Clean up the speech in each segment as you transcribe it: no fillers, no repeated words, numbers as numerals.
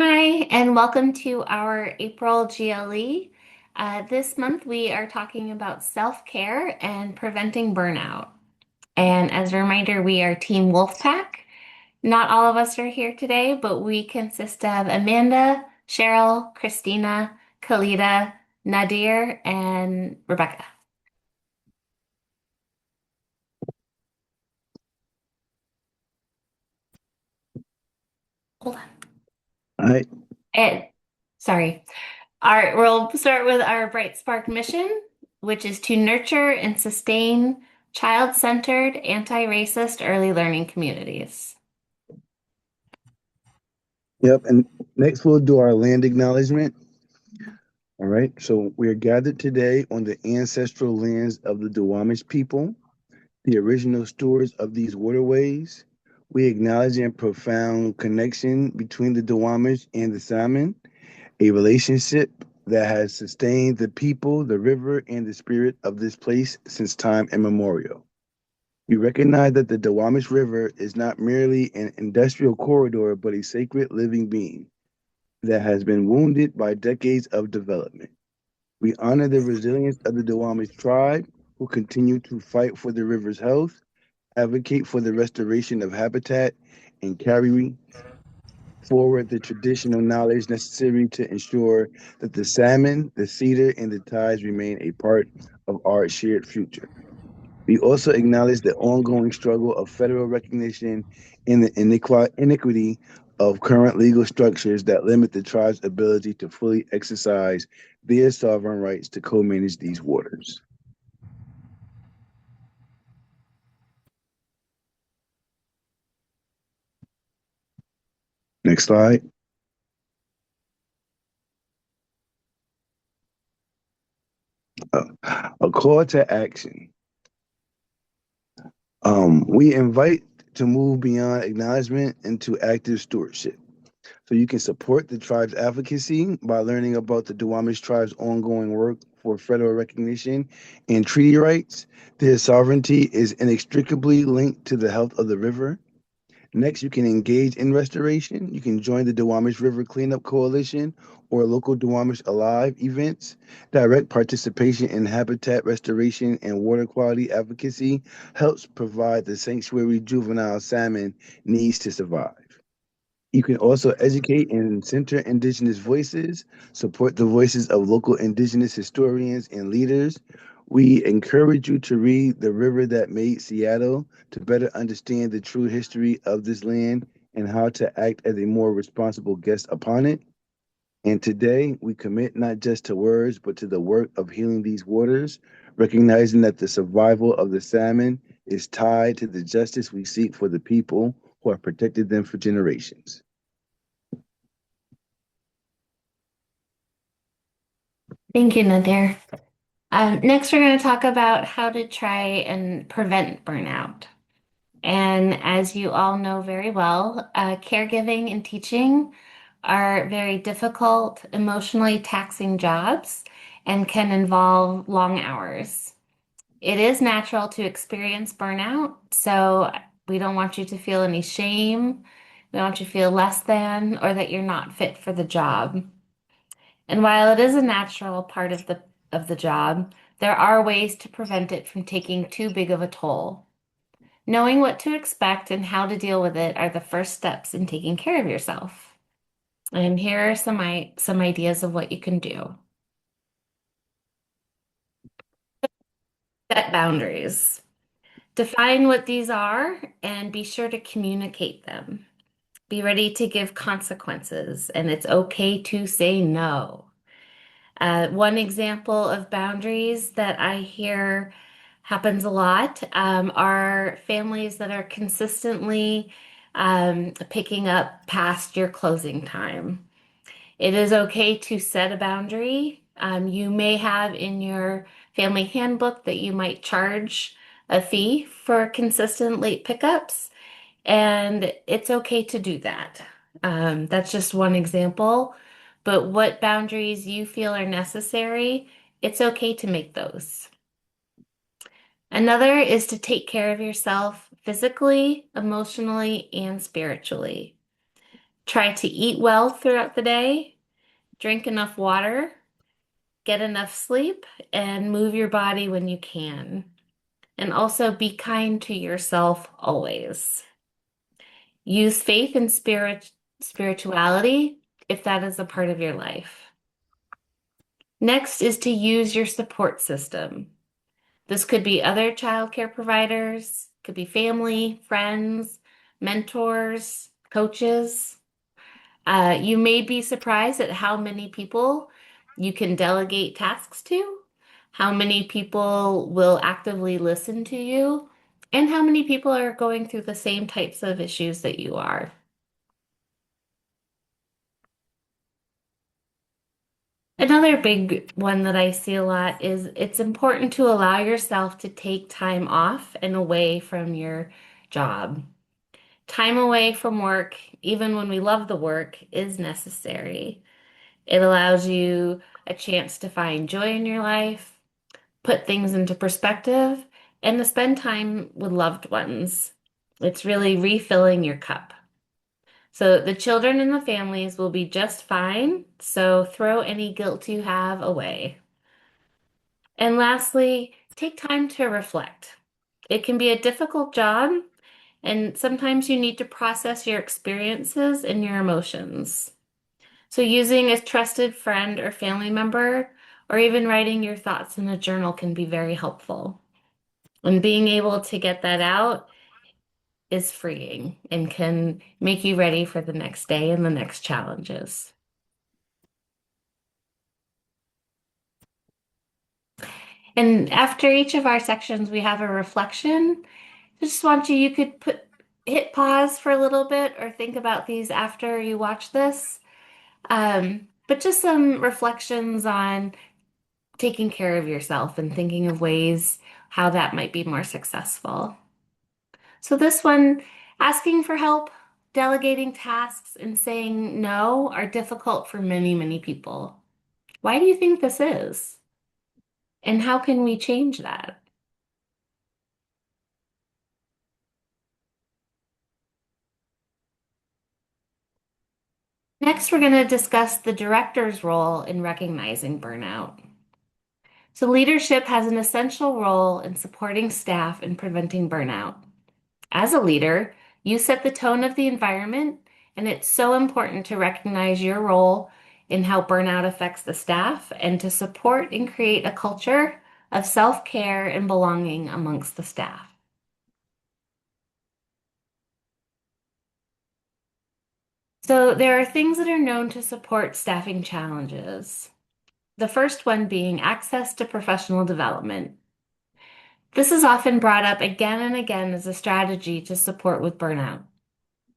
Hi, and welcome to our April GLE. This month we are talking about self-care and preventing burnout. And as a reminder, we are Team Wolfpack. Not all of us are here today, but we consist of Amanda, Cheryl, Christina, Kalita, Nadir, and Rebecca. Hold on. All right. And, sorry. We'll start with our Bright Spark mission, which is to nurture and sustain child-centered, anti-racist early learning communities. Yep. And next we'll do our land acknowledgement. All right. So we are gathered today on the ancestral lands of the Duwamish people, the original stewards of these waterways. We acknowledge a profound connection between the Duwamish and the Salmon, a relationship that has sustained the people, the river, and the spirit of this place since time immemorial. We recognize that the Duwamish River is not merely an industrial corridor, but a sacred living being that has been wounded by decades of development. We honor the resilience of the Duwamish tribe who continue to fight for the river's health, advocate for the restoration of habitat, and carry forward the traditional knowledge necessary to ensure that the salmon, the cedar, and the tides remain a part of our shared future. We also acknowledge the ongoing struggle of federal recognition and the iniquity of current legal structures that limit the tribe's ability to fully exercise their sovereign rights to co manage these waters. Next slide. A call to action. We invite to move beyond acknowledgement into active stewardship. So you can support the tribe's advocacy by learning about the Duwamish tribe's ongoing work for federal recognition and treaty rights. Their sovereignty is inextricably linked to the health of the river. Next, you can engage in restoration. You can join the Duwamish River Cleanup Coalition or local Duwamish Alive events. Direct participation in habitat restoration and water quality advocacy helps provide the sanctuary juvenile salmon needs to survive. You can also educate and center Indigenous voices, support the voices of local Indigenous historians and leaders. We encourage you to read The River That Made Seattle to better understand the true history of this land and how to act as a more responsible guest upon it. And today, we commit not just to words, but to the work of healing these waters, recognizing that the survival of the salmon is tied to the justice we seek for the people who have protected them for generations. Thank you, Nadir. Next, we're going to talk about how to try and prevent burnout. And as you all know very well, caregiving and teaching are very difficult, emotionally taxing jobs and can involve long hours. It is natural to experience burnout, so we don't want you to feel any shame. We don't want you to feel less than or that you're not fit for the job. And while it is a natural part of the job, there are ways to prevent it from taking too big of a toll. Knowing what to expect and how to deal with it are the first steps in taking care of yourself. And here are some ideas of what you can do. Set boundaries. Define what these are and be sure to communicate them. Be ready to give consequences, and it's okay to say no. One example of boundaries that I hear happens a lot are families that are consistently picking up past your closing time. It is okay to set a boundary. You may have in your family handbook that you might charge a fee for consistent late pickups, and it's okay to do that. That's just one example, but what boundaries you feel are necessary, it's okay to make those. Another is to take care of yourself physically, emotionally, and spiritually. Try to eat well throughout the day, drink enough water, get enough sleep, and move your body when you can. And also be kind to yourself always. Use faith and spirituality if that is a part of your life. Next is to use your support system. This could be other childcare providers, could be family, friends, mentors, coaches. You may be surprised at how many people you can delegate tasks to, how many people will actively listen to you, and how many people are going through the same types of issues that you are. Another big one that I see a lot is it's important to allow yourself to take time off and away from your job. Time away from work, even when we love the work, is necessary. It allows you a chance to find joy in your life, put things into perspective, and to spend time with loved ones. It's really refilling your cup. So the children and the families will be just fine, so throw any guilt you have away. And lastly, take time to reflect. It can be a difficult job, and sometimes you need to process your experiences and your emotions. So, using a trusted friend or family member, or even writing your thoughts in a journal can be very helpful. And being able to get that out is freeing and can make you ready for the next day and the next challenges. And after each of our sections, we have a reflection. I just want you could hit pause for a little bit or think about these after you watch this. But just some reflections on taking care of yourself and thinking of ways how that might be more successful. So this one, asking for help, delegating tasks, and saying no are difficult for many, many people. Why do you think this is? And how can we change that? Next, we're going to discuss the director's role in recognizing burnout. So, leadership has an essential role in supporting staff and preventing burnout. As a leader, you set the tone of the environment, and it's so important to recognize your role in how burnout affects the staff and to support and create a culture of self-care and belonging amongst the staff. So, there are things that are known to support staffing challenges. The first one being access to professional development. This is often brought up again and again as a strategy to support with burnout.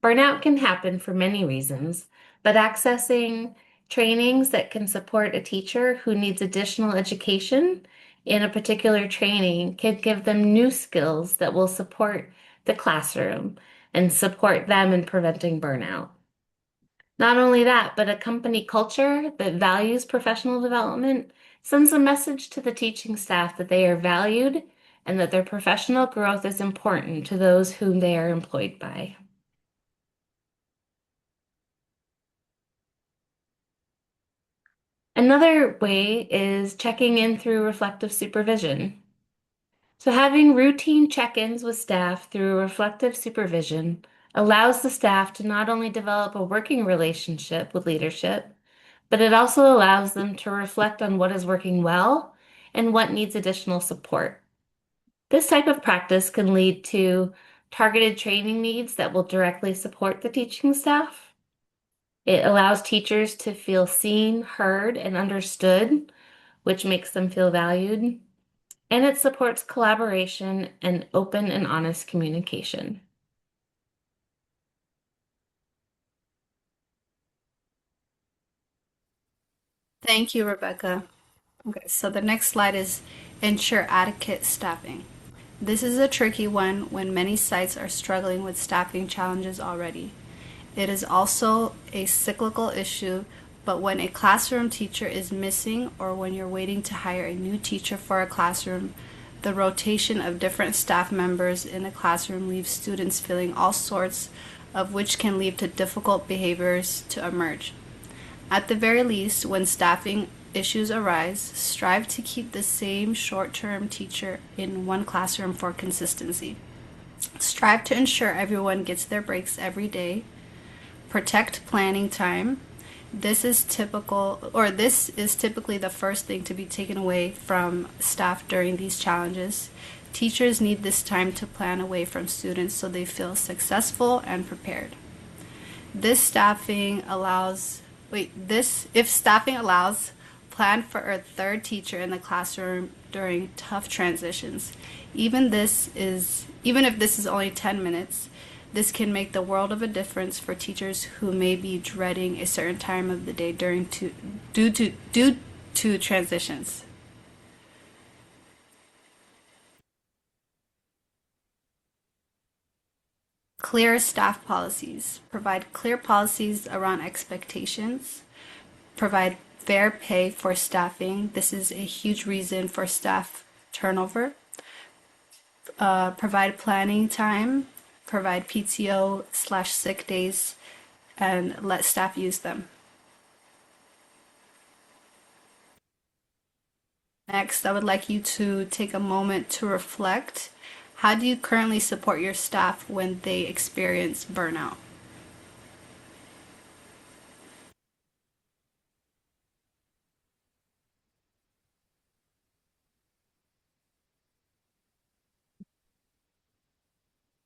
Burnout can happen for many reasons, but accessing trainings that can support a teacher who needs additional education in a particular training can give them new skills that will support the classroom and support them in preventing burnout. Not only that, but a company culture that values professional development sends a message to the teaching staff that they are valued and that their professional growth is important to those whom they are employed by. Another way is checking in through reflective supervision. So, having routine check ins with staff through reflective supervision allows the staff to not only develop a working relationship with leadership, but it also allows them to reflect on what is working well and what needs additional support. This type of practice can lead to targeted training needs that will directly support the teaching staff. It allows teachers to feel seen, heard, and understood, which makes them feel valued. And it supports collaboration and open and honest communication. Thank you, Rebecca. Okay, so the next slide is ensure adequate staffing. This is a tricky one when many sites are struggling with staffing challenges already. It is also a cyclical issue, but when a classroom teacher is missing or when you're waiting to hire a new teacher for a classroom, The rotation of different staff members in a classroom leaves students feeling all sorts of which can lead to difficult behaviors to emerge. At the very least, when staffing issues arise, strive to keep the same short-term teacher in one classroom for consistency. Strive to ensure everyone gets their breaks every day. Protect planning time. This is typically the first thing to be taken away from staff during these challenges. Teachers need this time to plan away from students so they feel successful and prepared. If staffing allows, plan for a third teacher in the classroom during tough transitions. Even if this is only 10 minutes, this can make the world of a difference for teachers who may be dreading a certain time of the day due to transitions. Clear staff policies. Provide clear policies around expectations. Provide fair pay for staffing. This is a huge reason for staff turnover. Provide planning time. Provide PTO/sick days, and let staff use them. Next, I would like you to take a moment to reflect. How do you currently support your staff when they experience burnout?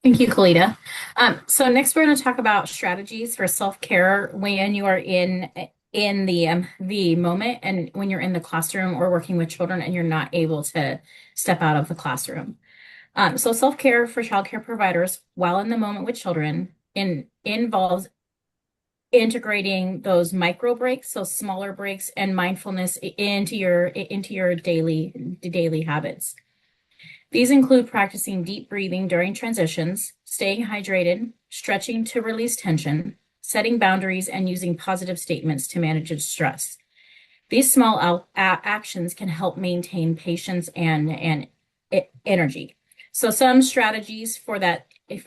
Thank you, Kalita. So next we're going to talk about strategies for self-care when you are in the moment and when you're in the classroom or working with children and you're not able to step out of the classroom. So self-care for childcare providers while in the moment with children involves integrating those micro breaks, so smaller breaks, and mindfulness into your daily habits. These include practicing deep breathing during transitions, staying hydrated, stretching to release tension, setting boundaries, and using positive statements to manage stress. These small actions can help maintain patience and energy. So some strategies for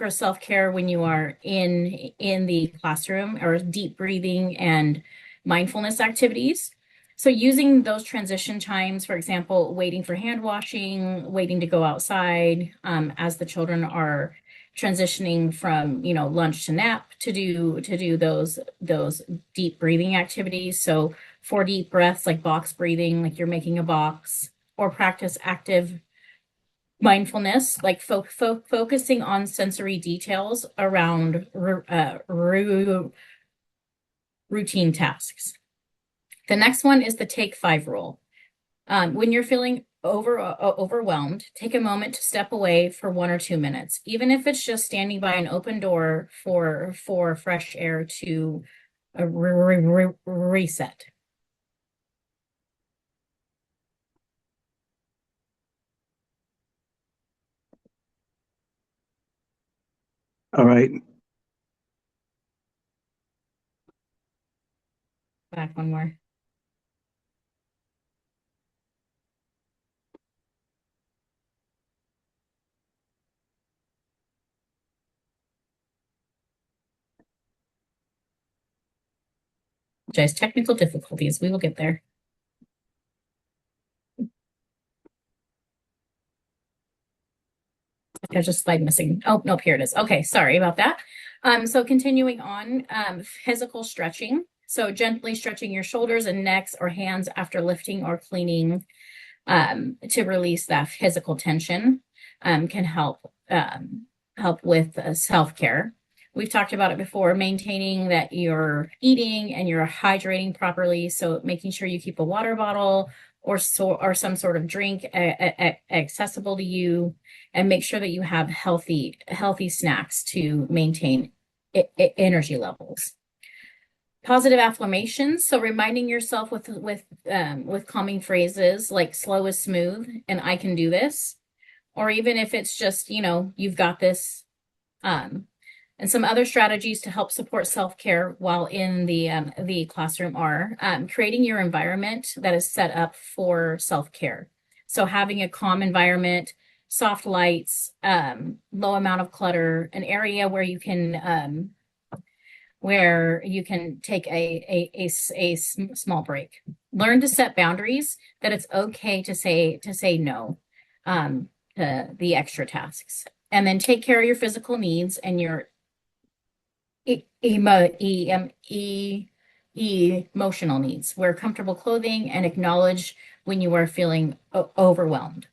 self-care when you are in the classroom are deep breathing and mindfulness activities. So using those transition times, for example, waiting for hand washing, waiting to go outside, as the children are transitioning from lunch to nap to do those deep breathing activities. So 4 deep breaths, like box breathing, like you're making a box, or practice active mindfulness, like focusing on sensory details around routine tasks. The next one is the Take 5 rule. When you're feeling overwhelmed, take a moment to step away for 1 or 2 minutes, even if it's just standing by an open door for fresh air to reset. All right. Back one more. Apologize, technical difficulties. We will get there. There's just a slide missing. Oh, nope, here it is. Okay, sorry about that. So continuing on, physical stretching. So gently stretching your shoulders and necks or hands after lifting or cleaning to release that physical tension can help with self-care. We've talked about it before, maintaining that you're eating and you're hydrating properly. So making sure you keep a water bottle or some sort of drink accessible to you, and make sure that you have healthy snacks to maintain energy levels. Positive affirmations, so reminding yourself with calming phrases like "slow is smooth" and "I can do this," or even if it's just "you've got this." And some other strategies to help support self-care while in the classroom are creating your environment that is set up for self-care. So having a calm environment, soft lights, low amount of clutter, an area where you can take a small break. Learn to set boundaries, that it's okay to say no to the extra tasks. And then take care of your physical needs and your emotional needs. Wear comfortable clothing and acknowledge when you are feeling overwhelmed.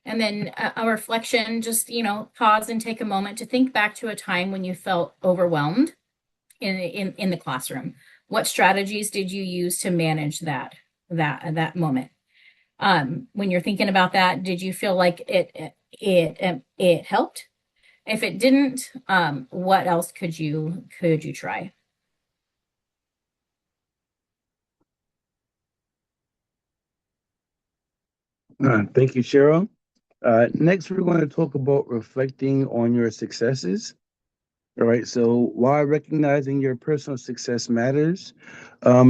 And then a reflection, just, pause and take a moment to think back to a time when you felt overwhelmed in the classroom. What strategies did you use to manage that moment? When you're thinking about that, did you feel like it helped? If it didn't, what else could you try? Thank you, Cheryl. Next, we're going to talk about reflecting on your successes. All right. So while recognizing your personal success matters,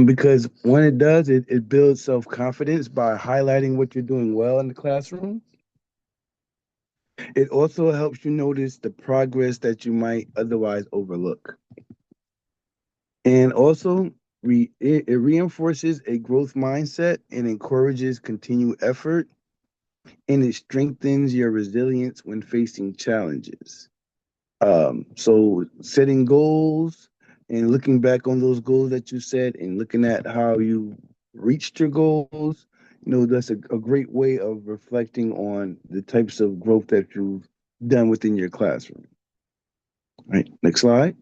because when it does, it builds self-confidence by highlighting what you're doing well in the classroom. It also helps you notice the progress that you might otherwise overlook. And also, it reinforces a growth mindset and encourages continued effort, and it strengthens your resilience when facing challenges. So setting goals and looking back on those goals that you set and looking at how you reached your goals, that's a great way of reflecting on the types of growth that you've done within your classroom. All right, next slide.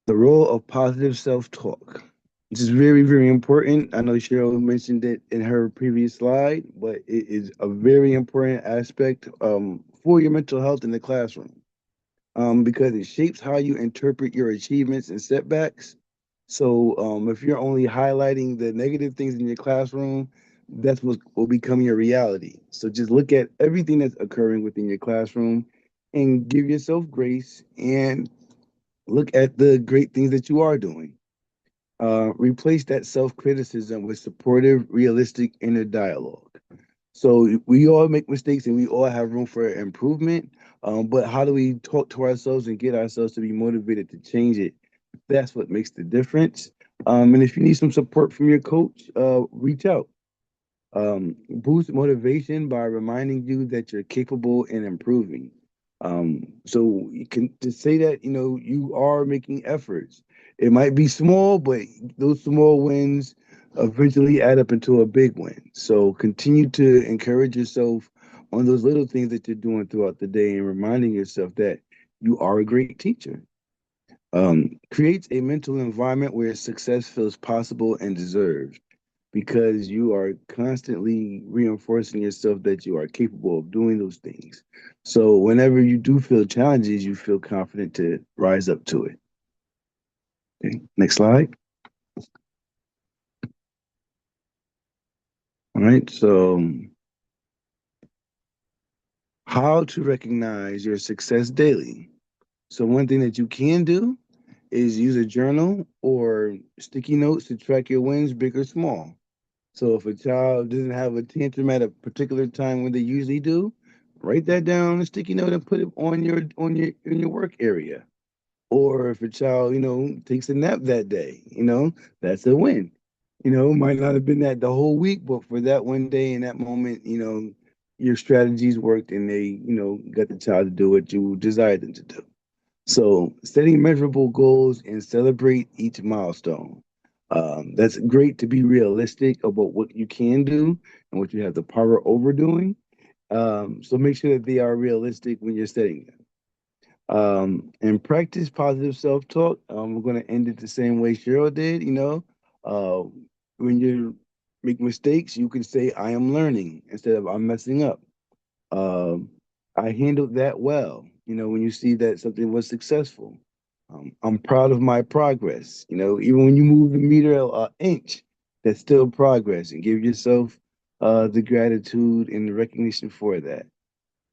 The role of positive self-talk. This is very, very important. I know Cheryl mentioned it in her previous slide, but it is a very important aspect for your mental health in the classroom, because it shapes how you interpret your achievements and setbacks. So if you're only highlighting the negative things in your classroom, that's what will become your reality. So just look at everything that's occurring within your classroom and give yourself grace and look at the great things that you are doing. Replace that self-criticism with supportive, realistic inner dialogue. So we all make mistakes and we all have room for improvement. But how do we talk to ourselves and get ourselves to be motivated to change it? That's what makes the difference. And if you need some support from your coach, reach out. Boost motivation by reminding you that you're capable and improving. So you can to say that you are making efforts. It might be small, but those small wins eventually add up into a big win. So continue to encourage yourself on those little things that you're doing throughout the day and reminding yourself that you are a great teacher. Creates a mental environment where success feels possible and deserved because you are constantly reinforcing yourself that you are capable of doing those things. So whenever you do feel challenges, you feel confident to rise up to it. Okay, next slide. All right, so how to recognize your success daily. So one thing that you can do is use a journal or sticky notes to track your wins, big or small. So if a child doesn't have a tantrum at a particular time when they usually do, write that down on a sticky note and put it on your in your work area. Or if a child, takes a nap that day, that's a win. Might not have been that the whole week, but for that one day in that moment, your strategies worked and they, got the child to do what you desired them to do. So setting measurable goals and celebrate each milestone. That's great to be realistic about what you can do and what you have the power over doing. So make sure that they are realistic when you're setting them. And practice positive self-talk. We're going to end it the same way Cheryl did. Uh, when you make mistakes, you can say, I am learning instead of I'm messing up. Um, I handled that well. When you see that something was successful, I'm proud of my progress. Even when you move the meter an inch, that's still progress, and give yourself the gratitude and the recognition for that.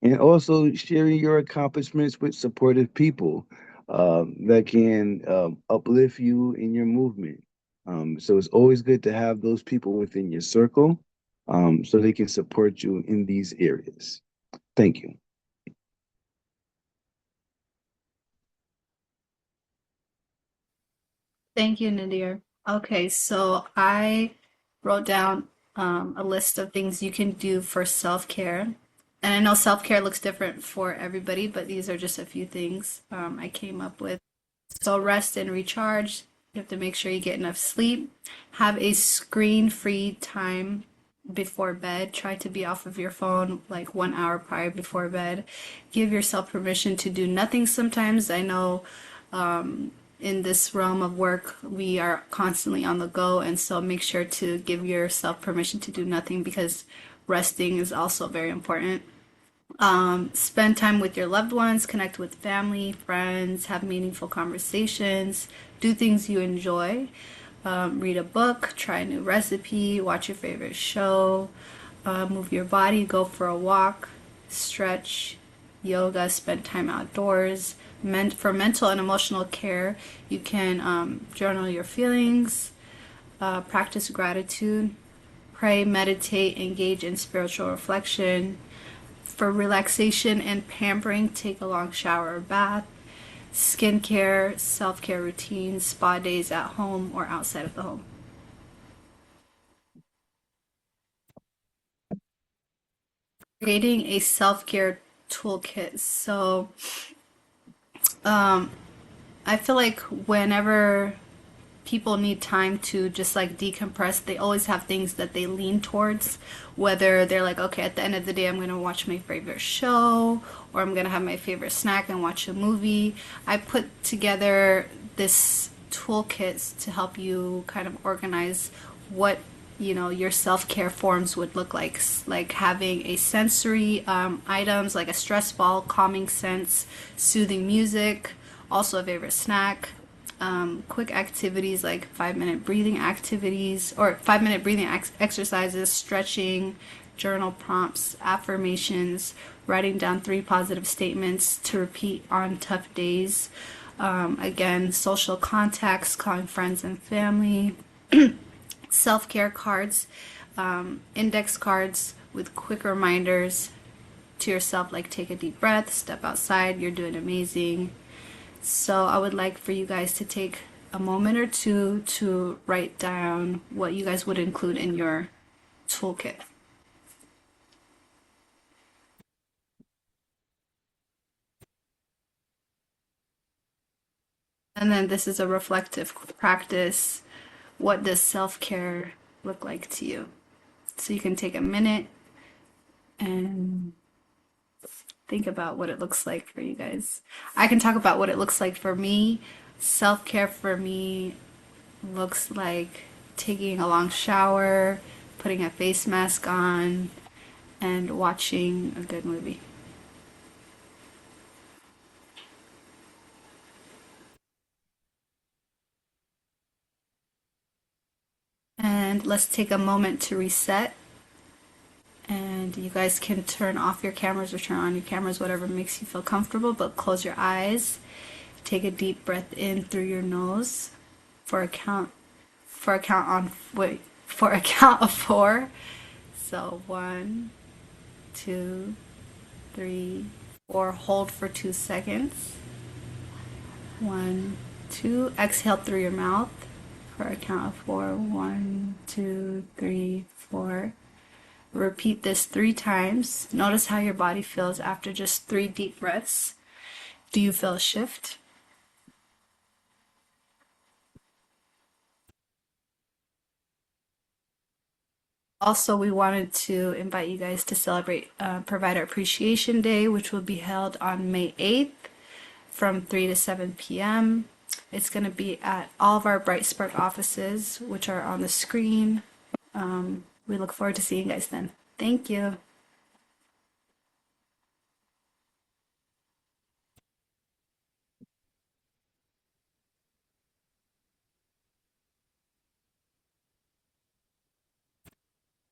And also sharing your accomplishments with supportive people. that can uplift you in your movement. So it's always good to have those people within your circle so they can support you in these areas. Thank you. Thank you, Nadir. Okay, so I wrote down a list of things you can do for self-care. And I know self-care looks different for everybody, but these are just a few things I came up with. So rest and recharge. You have to make sure you get enough sleep. Have a screen-free time before bed. Try to be off of your phone like 1 hour prior before bed. Give yourself permission to do nothing sometimes. I know in this realm of work, we are constantly on the go, and so make sure to give yourself permission to do nothing because resting is also very important. Spend time with your loved ones, connect with family, friends, have meaningful conversations, do things you enjoy. Read a book, try a new recipe, watch your favorite show, move your body, go for a walk, stretch, yoga, spend time outdoors. For mental and emotional care, you can journal your feelings, practice gratitude, pray, meditate, engage in spiritual reflection. For relaxation and pampering, take a long shower or bath. Skincare, self care routines, spa days at home or outside of the home. Creating a self care toolkit. So, I feel like whenever people need time to just like decompress, they always have things that they lean towards. Whether they're like, okay, at the end of the day, I'm going to watch my favorite show or I'm going to have my favorite snack and watch a movie. I put together this toolkit to help you kind of organize what your self-care forms would look like having a sensory items like a stress ball, calming scents, soothing music, also a favorite snack, quick activities like 5 minute breathing activities or 5 minute breathing exercises, stretching, journal prompts, affirmations, writing down 3 positive statements to repeat on tough days. Again, social contacts, calling friends and family, self care cards, index cards with quick reminders to yourself like take a deep breath, step outside, you're doing amazing. So I would like for you guys to take a moment or two to write down what you guys would include in your toolkit. And then this is a reflective practice. What does self care look like to you? So you can take a minute and think about what it looks like for you guys. I can talk about what it looks like for me. Self care for me looks like taking a long shower, putting a face mask on, and watching a good movie. And let's take a moment to reset. And you guys can turn off your cameras or turn on your cameras, whatever makes you feel comfortable, but close your eyes. Take a deep breath in through your nose for a count for a count of 4. So 1, 2, 3, 4. Hold for 2 seconds. 1, 2. Exhale through your mouth for a count of 4. 1, 2, 3, 4. Repeat this 3 times. Notice how your body feels after just 3 deep breaths. Do you feel a shift? Also, we wanted to invite you guys to celebrate Provider Appreciation Day, which will be held on May 8th from 3 to 7 p.m. It's going to be at all of our Bright Spark offices, which are on the screen. We look forward to seeing you guys then. Thank you.